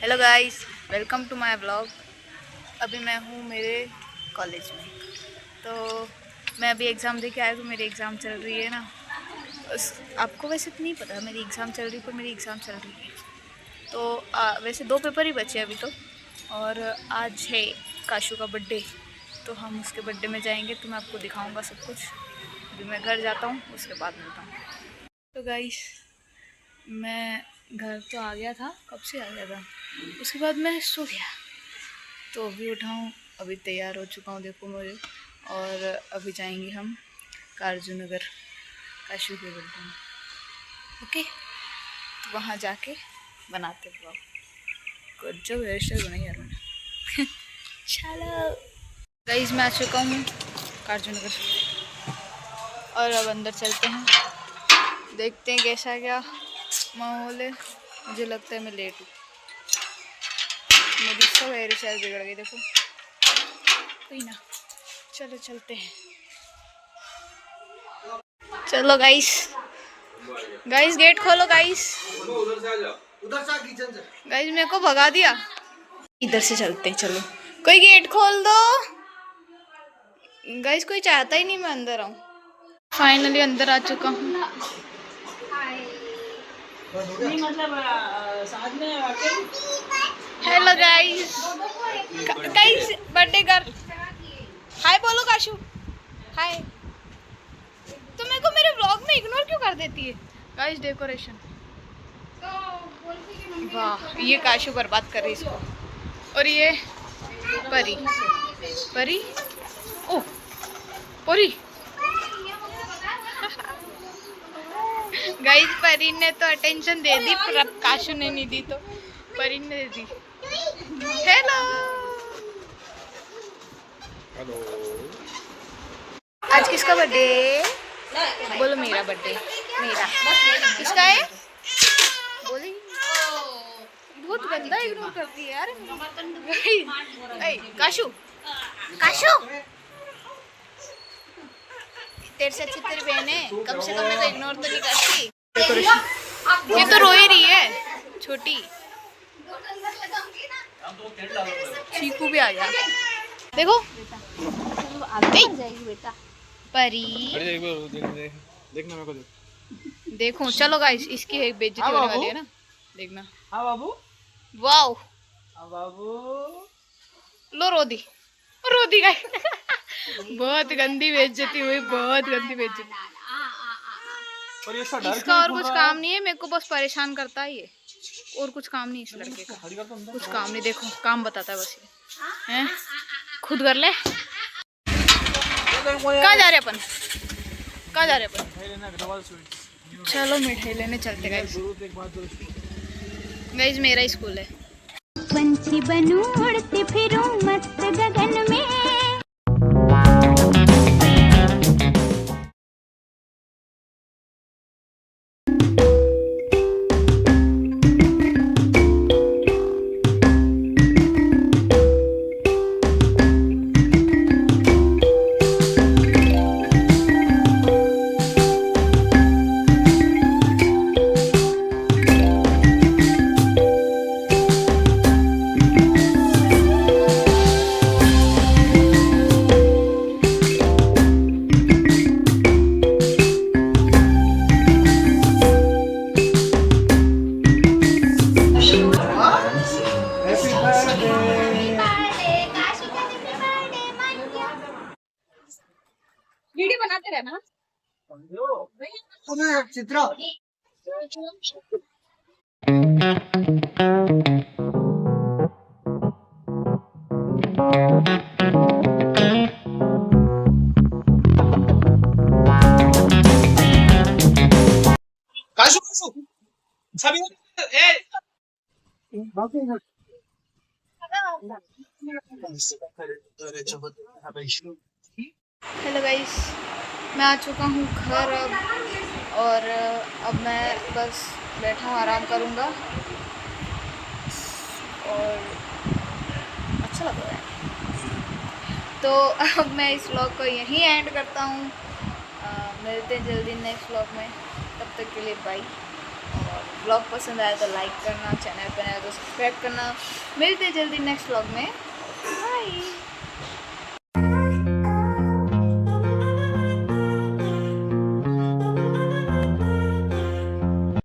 Hello guys, welcome to my blog. अभी मैं हूँ मेरे कॉलेज में। तो मैं अभी एग्ज़ाम दे के आया हूँ। मेरी एग्ज़ाम चल रही है ना। आपको वैसे तो नहीं पता मेरी एग्ज़ाम चल रही, पर मेरी एग्ज़ाम चल रही है। तो वैसे 2 पेपर ही बचे अभी तो। और आज है काशू का बर्थडे, तो हम उसके बर्थडे में जाएंगे। तो मैं आपको दिखाऊंगा सब कुछ। अभी मैं घर जाता हूँ, उसके बाद मिलता हूँ। तो गाइस, मैं घर तो आ गया था, कब से आ गया था। उसके बाद मैं सो गया, तो अभी उठा हूँ, अभी तैयार हो चुका हूँ, देखो मुझे। और अभी जाएंगे हम कारजू नगर काशू के बर्थडे में। ओके, तो वहाँ जाके बनाते ब्लॉग। कुछ जो हेयर स्टाइल बनाई यार मैंने। चलो गाइस, मैं आ चुका हूँ कारजू नगर और अब अंदर चलते हैं, देखते हैं कैसा क्या माहौल है। मुझे लगता है मैं लेट हूँ, मेरी सब हेयर स्टाइल बिगड़ गई, देखो। कोई ना, चलो चलते हैं। चलो गाइस, गेट खोलो गाइस। गाइस मेरे को भगा दिया। इधर से चलते हैं, चलो। कोई गेट खोल दो गाइस, कोई चाहता ही नहीं मैं अंदर आऊँ। फाइनली अंदर आ चुका हूँ। Hello guys, guys birthday girl, hi बोलो काशू, हाय। तो मेरे को मेरे व्लॉग में इग्नोर क्यों कर देती है। गाइस डेकोरेशन, वाह, ये काशू बर्बाद कर रही है इसको। और ये परी, परी, ओ परी। गाइस परी ने तो अटेंशन दे दी, पर अब काशू ने नहीं दी, तो परी ने दे दी। हेलो हेलो, आज किसका बर्थडे? बोलो मेरा बर्थडे। मेरा किसका है? बोली बहुत गंदा इग्नोर करती है यार। काशू, काशू तेरे से अच्छी तेरी बहन है, कम से कम मैं तो इग्नोर तो नहीं करती। डेकोरेशन, ये तो रो ही रही है छोटी। चीकू भी आ गया, देखो। जाएगी बेटा परी। देखना मेरे को देख। देखो चलो गाइस, इसकी एक बेइज्जती होने वाली है ना, देखना। हाँ बाबू, वाओ, हाँ बाबू। लो रोदी, रोदी गाइस। बहुत गंदी बेइज्जती हुई, बहुत गंदी बेइज्जती। और ये इसका डर इसका क्यों और खुल कुछ रहा काम है? नहीं है, मेरे को बस परेशान करता है ये, और कुछ काम नहीं इस लड़के का। कुछ काम नहीं, देखो काम बताता है बस ये हैं। खुद कर ले। कहाँ जा रहे अपन, कहाँ जा रहे अपन? चलो मिठाई लेने चलते गाइस। गाइस मेरा स्कूल है। पंछी बनूं उड़ती फिरूं मस्त गगन में। वीडियो बनाते रहना। चित्रा, काशू काशू सभी ए हेलो गाइस, मैं आ चुका हूँ घर अब। और अब मैं बस बैठा हूँ, आराम करूँगा। और अच्छा लग रहा है। तो अब मैं इस व्लॉग को यहीं एंड करता हूँ। मिलते हैं जल्दी नेक्स्ट व्लॉग में, तब तक के लिए बाय। और ब्लॉग पसंद आया तो लाइक करना, चैनल पर आया तो सब्सक्राइब करना। मिलते जल्दी नेक्स्ट ब्लॉग में। बाय।